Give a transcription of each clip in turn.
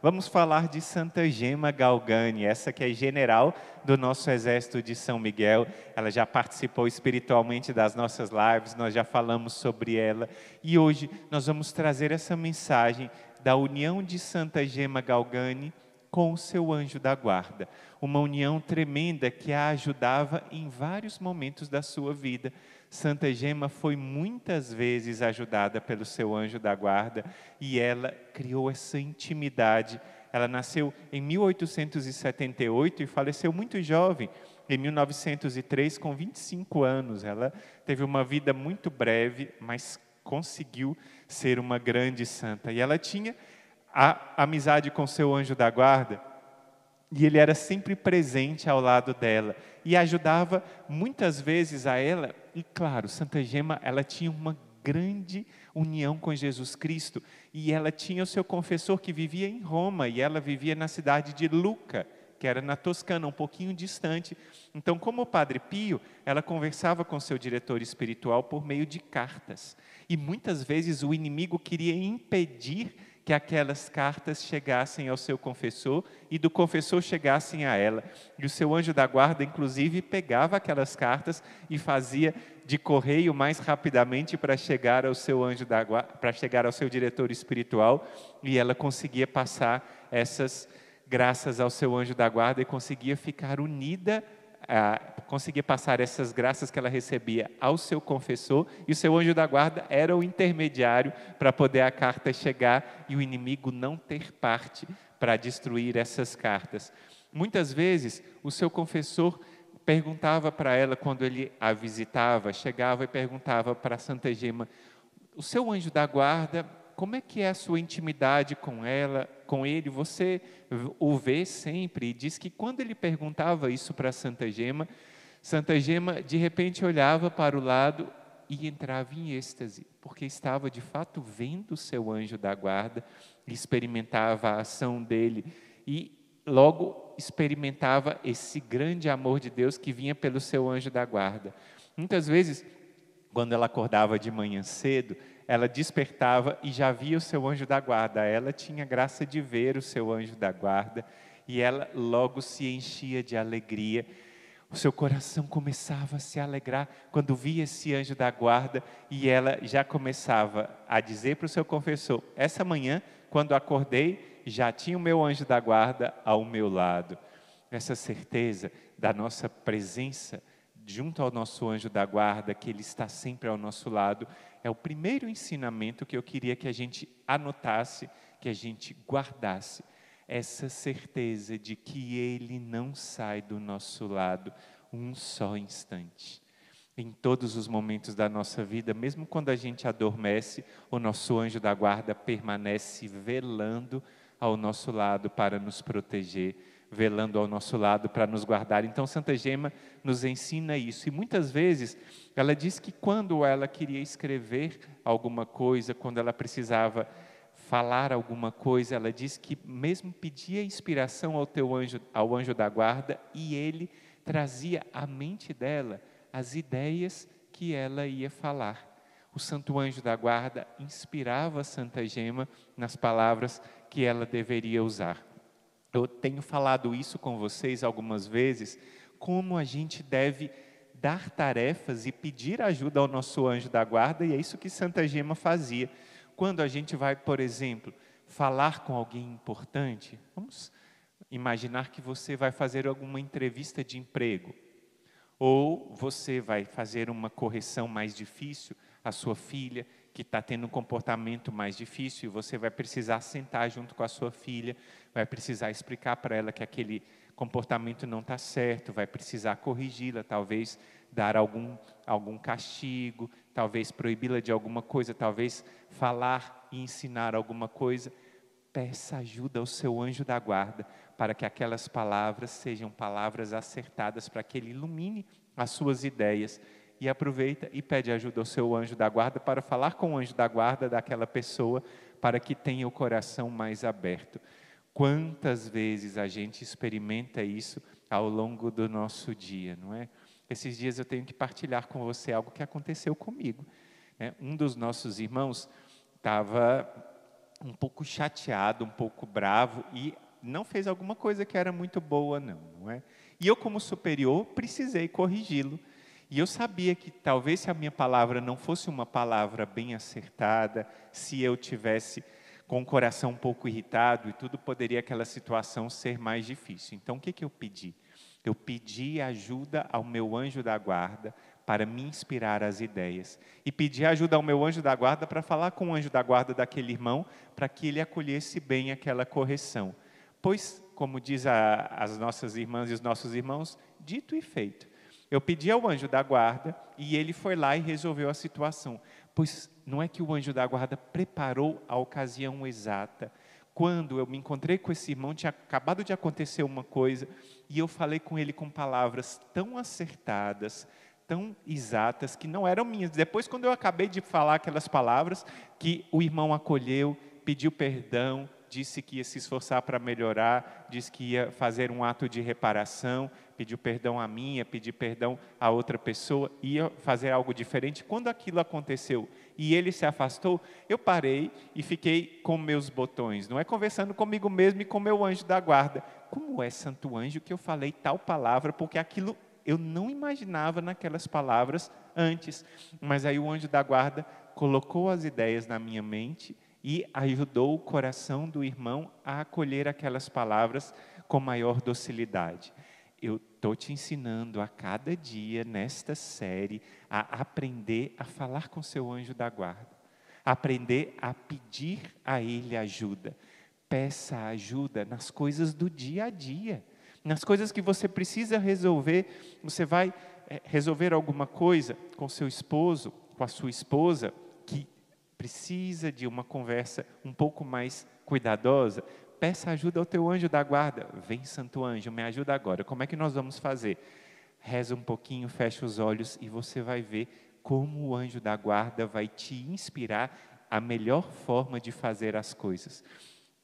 Vamos falar de Santa Gema Galgani, essa que é general do nosso exército de São Miguel. Ela já participou espiritualmente das nossas lives, nós já falamos sobre ela. E hoje nós vamos trazer essa mensagem da união de Santa Gema Galgani com o seu anjo da guarda. Uma união tremenda que a ajudava em vários momentos da sua vida. Santa Gema foi muitas vezes ajudada pelo seu anjo da guarda e ela criou essa intimidade. Ela nasceu em 1878 e faleceu muito jovem, em 1903, com 25 anos. Ela teve uma vida muito breve, mas conseguiu ser uma grande santa. E ela tinha a amizade com seu anjo da guarda, e ele era sempre presente ao lado dela, e ajudava muitas vezes a ela. E claro, Santa Gema, ela tinha uma grande união com Jesus Cristo, e ela tinha o seu confessor que vivia em Roma, e ela vivia na cidade de Lucca, que era na Toscana, um pouquinho distante. Então, como o Padre Pio, ela conversava com seu diretor espiritual por meio de cartas, e muitas vezes o inimigo queria impedir que aquelas cartas chegassem ao seu confessor e do confessor chegassem a ela. E o seu anjo da guarda, inclusive, pegava aquelas cartas e fazia de correio mais rapidamente para chegar ao seu anjo da guarda, para chegar ao seu diretor espiritual, e ela conseguia passar essas graças ao seu anjo da guarda e conseguia ficar unida, conseguia passar essas graças que ela recebia ao seu confessor, e o seu anjo da guarda era o intermediário para poder a carta chegar e o inimigo não ter parte para destruir essas cartas. Muitas vezes o seu confessor perguntava para ela, quando ele a visitava, chegava e perguntava para Santa Gema: o seu anjo da guarda, como é que é a sua intimidade com ela, com ele? Você o vê sempre? E diz que quando ele perguntava isso para Santa Gema de repente olhava para o lado e entrava em êxtase, porque estava de fato vendo o seu anjo da guarda, experimentava a ação dele e logo experimentava esse grande amor de Deus que vinha pelo seu anjo da guarda. Muitas vezes, quando ela acordava de manhã cedo, ela despertava e já via o seu anjo da guarda. Ela tinha graça de ver o seu anjo da guarda e ela logo se enchia de alegria. O seu coração começava a se alegrar quando via esse anjo da guarda, e ela já começava a dizer para o seu confessor: essa manhã, quando acordei, já tinha o meu anjo da guarda ao meu lado. Essa certeza da nossa presença junto ao nosso anjo da guarda, que ele está sempre ao nosso lado, é o primeiro ensinamento que eu queria que a gente anotasse, que a gente guardasse. Essa certeza de que ele não sai do nosso lado um só instante. Em todos os momentos da nossa vida, mesmo quando a gente adormece, o nosso anjo da guarda permanece velando ao nosso lado para nos proteger, velando ao nosso lado para nos guardar. Então Santa Gema nos ensina isso, e muitas vezes ela diz que quando ela queria escrever alguma coisa, quando ela precisava falar alguma coisa, ela diz que mesmo pedia inspiração ao anjo da guarda, e ele trazia à mente dela as ideias que ela ia falar. O santo anjo da guarda inspirava Santa Gema nas palavras que ela deveria usar. Eu tenho falado isso com vocês algumas vezes, como a gente deve dar tarefas e pedir ajuda ao nosso anjo da guarda, e é isso que Santa Gema fazia. Quando a gente vai, por exemplo, falar com alguém importante, vamos imaginar que você vai fazer alguma entrevista de emprego, ou você vai fazer uma correção mais difícil, a sua filha que está tendo um comportamento mais difícil, e você vai precisar sentar junto com a sua filha, vai precisar explicar para ela que aquele comportamento não está certo, vai precisar corrigi-la, talvez dar algum castigo, talvez proibi-la de alguma coisa, talvez falar e ensinar alguma coisa. Peça ajuda ao seu anjo da guarda, para que aquelas palavras sejam palavras acertadas, para que ele ilumine as suas ideias. E aproveita e pede ajuda ao seu anjo da guarda para falar com o anjo da guarda daquela pessoa, para que tenha o coração mais aberto. Quantas vezes a gente experimenta isso ao longo do nosso dia, não é? Esses dias eu tenho que partilhar com você algo que aconteceu comigo, né? Um dos nossos irmãos estava um pouco chateado, um pouco bravo e não fez alguma coisa que era muito boa, não é? E eu, como superior, precisei corrigi-lo. E eu sabia que talvez se a minha palavra não fosse uma palavra bem acertada, se eu tivesse com o coração um pouco irritado e tudo, poderia aquela situação ser mais difícil. Então, o que eu pedi? Eu pedi ajuda ao meu anjo da guarda para me inspirar as ideias. E pedi ajuda ao meu anjo da guarda para falar com o anjo da guarda daquele irmão, para que ele acolhesse bem aquela correção. Pois, como diz as nossas irmãs e os nossos irmãos, dito e feito. Eu pedi ao anjo da guarda e ele foi lá e resolveu a situação. Pois não é que o anjo da guarda preparou a ocasião exata. Quando eu me encontrei com esse irmão, tinha acabado de acontecer uma coisa e eu falei com ele com palavras tão acertadas, tão exatas, que não eram minhas. Depois, quando eu acabei de falar aquelas palavras, que o irmão acolheu, pediu perdão, disse que ia se esforçar para melhorar, disse que ia fazer um ato de reparação, pediu perdão a mim, ia pedir perdão a outra pessoa, ia fazer algo diferente. Quando aquilo aconteceu e ele se afastou, eu parei e fiquei com meus botões, não é, conversando comigo mesmo e com meu anjo da guarda. Como é, santo anjo, que eu falei tal palavra, porque aquilo eu não imaginava naquelas palavras antes. Mas aí o anjo da guarda colocou as ideias na minha mente e ajudou o coração do irmão a acolher aquelas palavras com maior docilidade. Eu estou te ensinando a cada dia, nesta série, a aprender a falar com seu anjo da guarda. Aprender a pedir a ele ajuda. Peça ajuda nas coisas do dia a dia. Nas coisas que você precisa resolver. Você vai resolver alguma coisa com seu esposo, com a sua esposa, que precisa de uma conversa um pouco mais cuidadosa. Peça ajuda ao teu anjo da guarda. Vem, santo anjo, me ajuda agora. Como é que nós vamos fazer? Reza um pouquinho, fecha os olhos e você vai ver como o anjo da guarda vai te inspirar a melhor forma de fazer as coisas.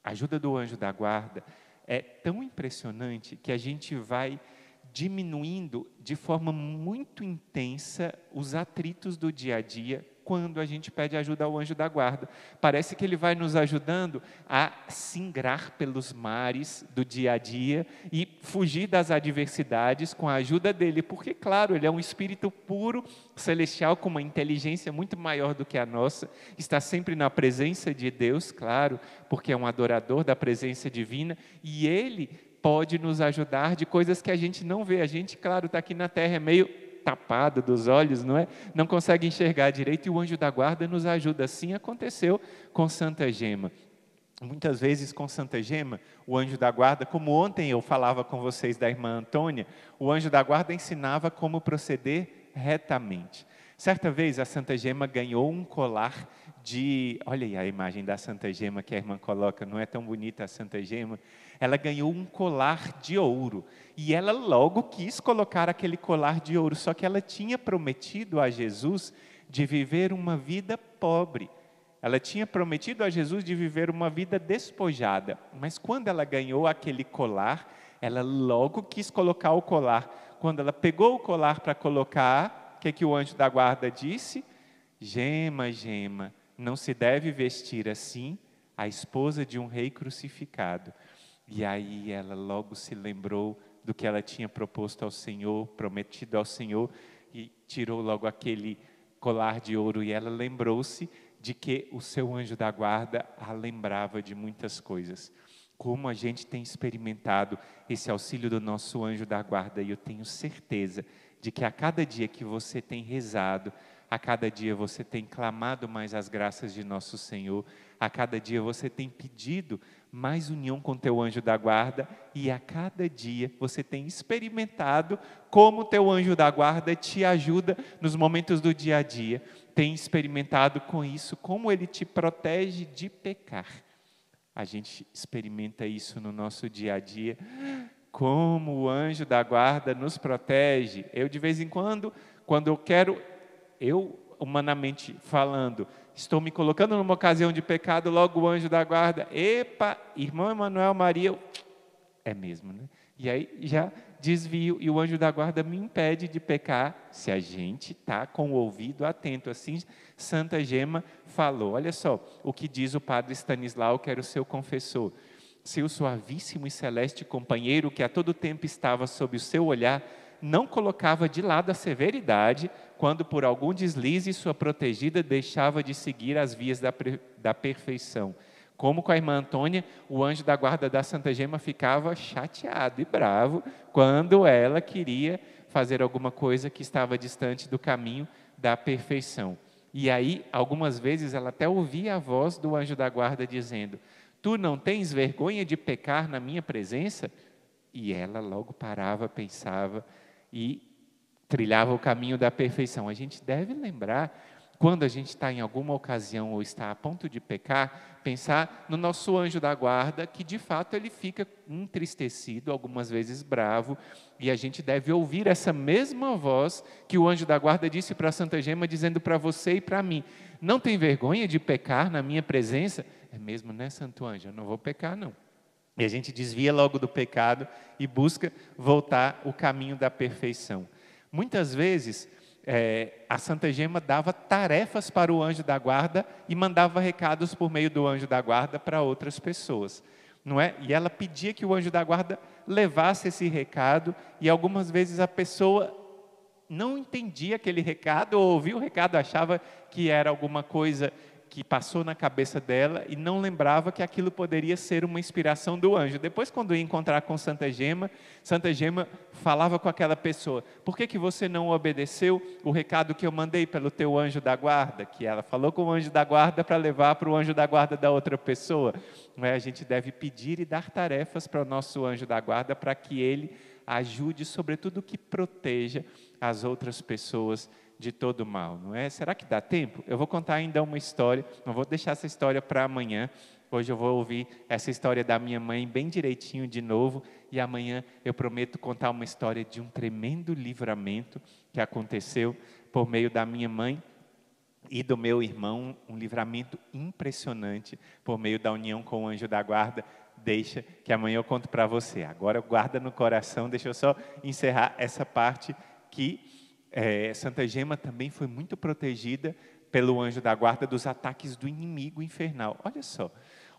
A ajuda do anjo da guarda é tão impressionante que a gente vai diminuindo de forma muito intensa os atritos do dia a dia quando a gente pede ajuda ao anjo da guarda. Parece que ele vai nos ajudando a singrar pelos mares do dia a dia e fugir das adversidades com a ajuda dele, porque, claro, ele é um espírito puro, celestial, com uma inteligência muito maior do que a nossa, está sempre na presença de Deus, claro, porque é um adorador da presença divina, e ele pode nos ajudar de coisas que a gente não vê. A gente, claro, está aqui na terra, é meio tapado dos olhos, não é? Não consegue enxergar direito, e o anjo da guarda nos ajuda. Assim aconteceu com Santa Gema. Muitas vezes com Santa Gema, o anjo da guarda, como ontem eu falava com vocês da irmã Antônia, o anjo da guarda ensinava como proceder retamente. Certa vez a Santa Gema ganhou um colar de... Olha aí a imagem da Santa Gema que a irmã coloca, não é tão bonita a Santa Gema? Ela ganhou um colar de ouro, e ela logo quis colocar aquele colar de ouro, só que ela tinha prometido a Jesus de viver uma vida pobre. Ela tinha prometido a Jesus de viver uma vida despojada, mas quando ela ganhou aquele colar, ela logo quis colocar o colar. Quando ela pegou o colar para colocar, o que o anjo da guarda disse? Gema, Gema, não se deve vestir assim a esposa de um rei crucificado. E aí ela logo se lembrou do que ela tinha proposto ao Senhor, prometido ao Senhor, e tirou logo aquele colar de ouro, e ela lembrou-se de que o seu anjo da guarda a lembrava de muitas coisas. Como a gente tem experimentado esse auxílio do nosso anjo da guarda, e eu tenho certeza de que a cada dia que você tem rezado, a cada dia você tem clamado mais as graças de nosso Senhor, a cada dia você tem pedido mais união com teu anjo da guarda, e a cada dia você tem experimentado como teu anjo da guarda te ajuda nos momentos do dia a dia, tem experimentado com isso, como ele te protege de pecar. A gente experimenta isso no nosso dia a dia, como o anjo da guarda nos protege. Eu de vez em quando eu quero, humanamente falando, estou me colocando numa ocasião de pecado, logo o anjo da guarda, epa, irmão Emanuel Maria, É mesmo, né? E aí já desvio e o anjo da guarda me impede de pecar se a gente está com o ouvido atento. Assim, Santa Gema falou. Olha só o que diz o padre Stanislau, que era o seu confessor. Seu suavíssimo e celeste companheiro, que a todo tempo estava sob o seu olhar, não colocava de lado a severidade quando por algum deslize sua protegida deixava de seguir as vias da perfeição. Como com a irmã Antônia, o anjo da guarda da Santa Gema ficava chateado e bravo quando ela queria fazer alguma coisa que estava distante do caminho da perfeição. E aí, algumas vezes, ela até ouvia a voz do anjo da guarda dizendo: tu não tens vergonha de pecar na minha presença? E ela logo parava, pensava e trilhava o caminho da perfeição. A gente deve lembrar, quando a gente está em alguma ocasião ou está a ponto de pecar, pensar no nosso anjo da guarda, que de fato ele fica entristecido, algumas vezes bravo, e a gente deve ouvir essa mesma voz que o anjo da guarda disse para Santa Gema, dizendo para você e para mim: não tem vergonha de pecar na minha presença? É mesmo, né, Santo Anjo? Eu não vou pecar, não. E a gente desvia logo do pecado e busca voltar o caminho da perfeição. Muitas vezes, a Santa Gema dava tarefas para o anjo da guarda e mandava recados por meio do anjo da guarda para outras pessoas, não é? E ela pedia que o anjo da guarda levasse esse recado, e algumas vezes a pessoa não entendia aquele recado, ou ouvia o recado, achava que era alguma coisa que passou na cabeça dela e não lembrava que aquilo poderia ser uma inspiração do anjo. Depois, quando ia encontrar com Santa Gema falava com aquela pessoa: por que você não obedeceu o recado que eu mandei pelo teu anjo da guarda? Que ela falou com o anjo da guarda para levar para o anjo da guarda da outra pessoa. Não é? A gente deve pedir e dar tarefas para o nosso anjo da guarda para que ele ajude, sobretudo que proteja as outras pessoas de todo mal, não é? Será que dá tempo? Eu vou contar ainda uma história, não vou deixar essa história para amanhã. Hoje eu vou ouvir essa história da minha mãe bem direitinho de novo, e amanhã eu prometo contar uma história de um tremendo livramento que aconteceu por meio da minha mãe e do meu irmão, um livramento impressionante por meio da união com o anjo da guarda. Deixa que amanhã eu conto para você. Agora guarda no coração, deixa eu só encerrar essa parte que Santa Gema também foi muito protegida pelo anjo da guarda dos ataques do inimigo infernal. Olha só,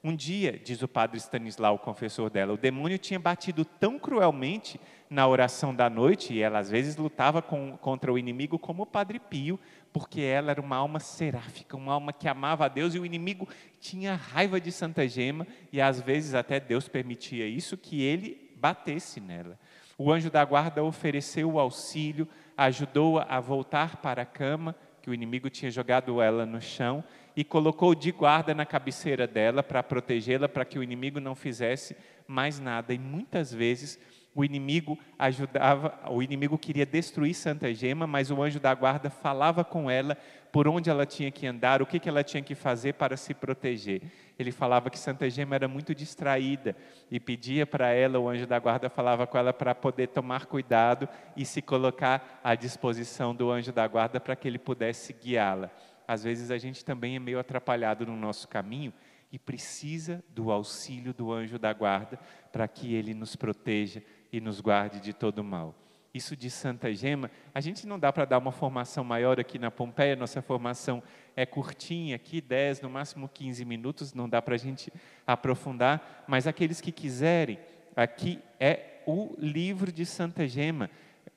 um dia, diz o padre Stanislau, o confessor dela, o demônio tinha batido tão cruelmente na oração da noite, e ela às vezes lutava contra o inimigo como o Padre Pio, porque ela era uma alma seráfica, uma alma que amava a Deus, e o inimigo tinha raiva de Santa Gema, e às vezes até Deus permitia isso, que ele batesse nela. O anjo da guarda ofereceu o auxílio, ajudou-a a voltar para a cama, que o inimigo tinha jogado ela no chão, e colocou de guarda na cabeceira dela para protegê-la, para que o inimigo não fizesse mais nada. E muitas vezes o inimigo queria destruir Santa Gema, mas o anjo da guarda falava com ela por onde ela tinha que andar, o que ela tinha que fazer para se proteger. Ele falava que Santa Gema era muito distraída e pedia para ela, o anjo da guarda falava com ela para poder tomar cuidado e se colocar à disposição do anjo da guarda para que ele pudesse guiá-la. Às vezes a gente também é meio atrapalhado no nosso caminho e precisa do auxílio do anjo da guarda para que ele nos proteja e nos guarde de todo mal. Isso de Santa Gema, a gente não dá para dar uma formação maior aqui na Pompeia, nossa formação é curtinha aqui, 10, no máximo 15 minutos, não dá para a gente aprofundar, mas aqueles que quiserem, aqui é o livro de Santa Gema,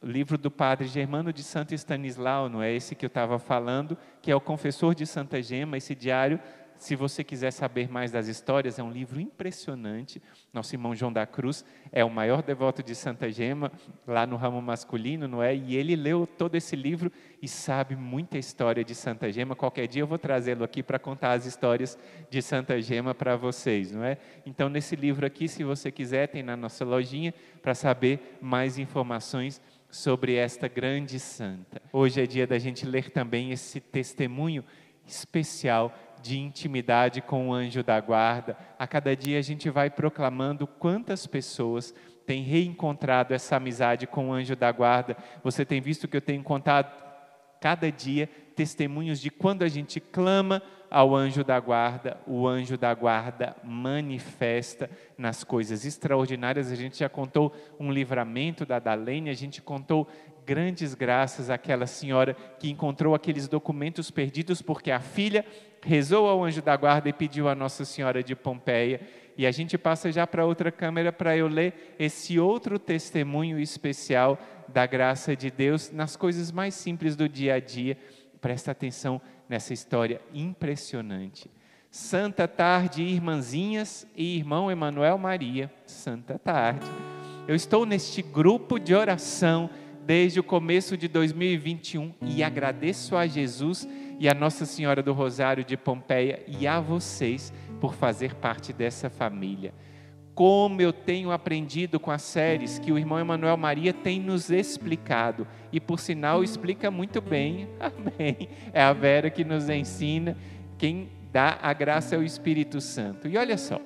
o livro do padre Germano de Santo Stanislau, não é esse que eu estava falando, que é o Confessor de Santa Gema, esse diário. Se você quiser saber mais das histórias, é um livro impressionante. Nosso irmão João da Cruz é o maior devoto de Santa Gema, lá no ramo masculino, não é? E ele leu todo esse livro e sabe muita história de Santa Gema. Qualquer dia eu vou trazê-lo aqui para contar as histórias de Santa Gema para vocês, não é? Então, nesse livro aqui, se você quiser, tem na nossa lojinha para saber mais informações sobre esta grande santa. Hoje é dia da gente ler também esse testemunho especial de intimidade com o anjo da guarda. A cada dia a gente vai proclamando quantas pessoas têm reencontrado essa amizade com o anjo da guarda. Você tem visto que eu tenho contado cada dia testemunhos de quando a gente clama ao anjo da guarda, o anjo da guarda manifesta nas coisas extraordinárias. A gente já contou um livramento da Dalene, a gente contou grandes graças àquela senhora que encontrou aqueles documentos perdidos porque a filha rezou ao anjo da guarda e pediu a Nossa Senhora de Pompeia. E a gente passa já para outra câmera para eu ler esse outro testemunho especial da graça de Deus nas coisas mais simples do dia a dia. Presta atenção nessa história impressionante. Santa tarde, irmãzinhas e irmão Emanuel Maria. Santa tarde. Eu estou neste grupo de oração desde o começo de 2021 e agradeço a Jesus e a Nossa Senhora do Rosário de Pompeia e a vocês por fazer parte dessa família. Como eu tenho aprendido com as séries que o irmão Emanuel Maria tem nos explicado, e por sinal explica muito bem, amém, é a Vera que nos ensina, quem dá a graça é o Espírito Santo. E olha só,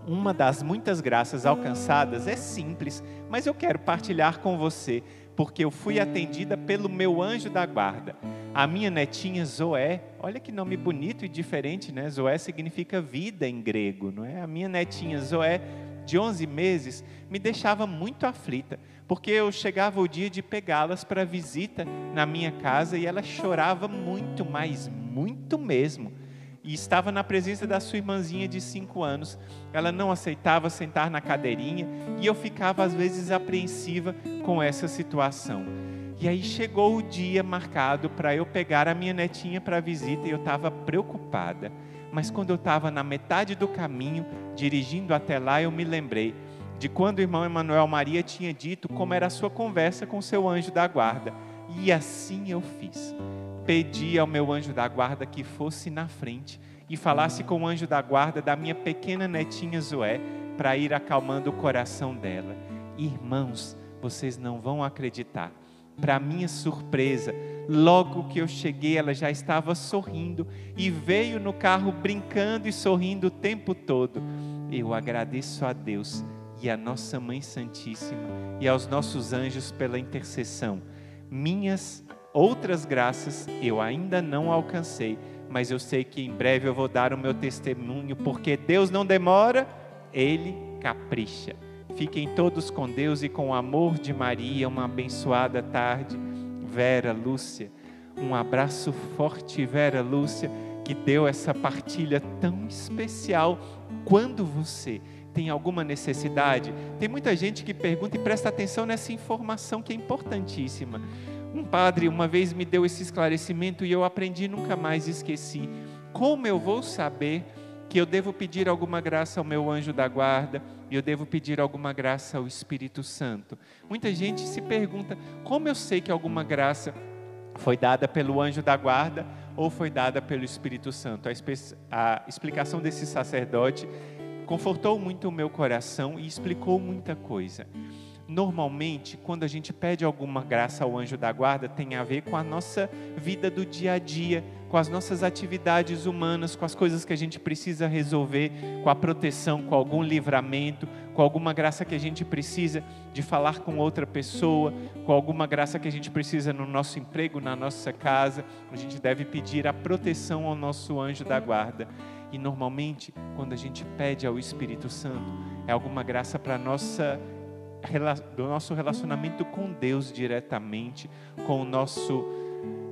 uma das muitas graças alcançadas é simples, mas eu quero partilhar com você, porque eu fui atendida pelo meu anjo da guarda. A minha netinha Zoé, olha que nome bonito e diferente, né? Zoé significa vida em grego, não é? A minha netinha Zoé, de 11 meses, me deixava muito aflita, porque eu chegava o dia de pegá-las para visita na minha casa e ela chorava muito, mas muito mesmo. E estava na presença da sua irmãzinha de 5 anos. Ela não aceitava sentar na cadeirinha e eu ficava às vezes apreensiva com essa situação. E aí chegou o dia marcado para eu pegar a minha netinha para a visita e eu estava preocupada. Mas quando eu estava na metade do caminho, dirigindo até lá, eu me lembrei de quando o irmão Emanuel Maria tinha dito como era a sua conversa com o seu anjo da guarda. E assim eu fiz. Pedi ao meu anjo da guarda que fosse na frente e falasse com o anjo da guarda da minha pequena netinha Zoé, para ir acalmando o coração dela. Irmãos, vocês não vão acreditar. Para minha surpresa, logo que eu cheguei, ela já estava sorrindo e veio no carro brincando e sorrindo o tempo todo. Eu agradeço a Deus e a Nossa Mãe Santíssima e aos nossos anjos pela intercessão. Minhas outras graças eu ainda não alcancei, mas eu sei que em breve eu vou dar o meu testemunho, porque Deus não demora, Ele capricha. Fiquem todos com Deus e com o amor de Maria. Uma abençoada tarde. Vera Lúcia, um abraço forte, Vera Lúcia, que deu essa partilha tão especial. Quando você tem alguma necessidade, tem muita gente que pergunta e presta atenção nessa informação que é importantíssima. Um padre uma vez me deu esse esclarecimento e eu aprendi, nunca mais esqueci. Como eu vou saber que eu devo pedir alguma graça ao meu anjo da guarda e eu devo pedir alguma graça ao Espírito Santo? Muita gente se pergunta, como eu sei que alguma graça foi dada pelo anjo da guarda ou foi dada pelo Espírito Santo? A explicação desse sacerdote confortou muito o meu coração e explicou muita coisa. Normalmente, quando a gente pede alguma graça ao anjo da guarda, tem a ver com a nossa vida do dia a dia, com as nossas atividades humanas, com as coisas que a gente precisa resolver, com a proteção, com algum livramento, com alguma graça que a gente precisa de falar com outra pessoa, com alguma graça que a gente precisa no nosso emprego, na nossa casa. A gente deve pedir a proteção ao nosso anjo da guarda. E normalmente, quando a gente pede ao Espírito Santo, é alguma graça para do nosso relacionamento com Deus diretamente, com o nosso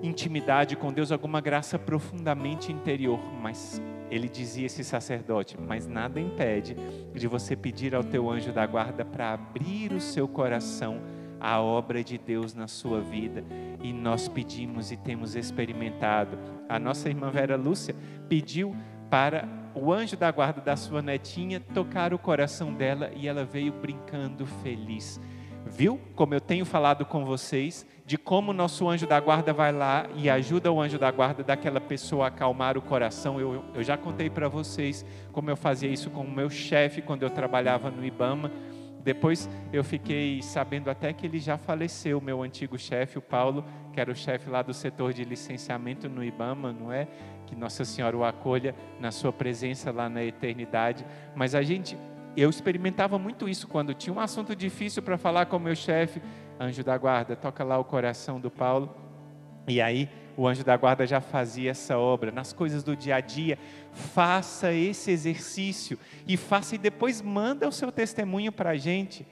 intimidade com Deus, alguma graça profundamente interior. Mas ele dizia, esse sacerdote, mas nada impede de você pedir ao teu anjo da guarda para abrir o seu coração à obra de Deus na sua vida. E nós pedimos e temos experimentado. A nossa irmã Vera Lúcia pediu para o anjo da guarda da sua netinha tocar o coração dela e ela veio brincando feliz. Viu como eu tenho falado com vocês de como o nosso anjo da guarda vai lá e ajuda o anjo da guarda daquela pessoa a acalmar o coração? Eu já contei para vocês como eu fazia isso com o meu chefe quando eu trabalhava no IBAMA. Depois eu fiquei sabendo até que ele já faleceu, meu antigo chefe, o Paulo, que era o chefe lá do setor de licenciamento no IBAMA, não é? Que Nossa Senhora o acolha na sua presença lá na eternidade. Mas eu experimentava muito isso quando tinha um assunto difícil para falar com o meu chefe. Anjo da guarda, toca lá o coração do Paulo. E aí o anjo da guarda já fazia essa obra, nas coisas do dia a dia. Faça esse exercício e faça e depois manda o seu testemunho para a gente.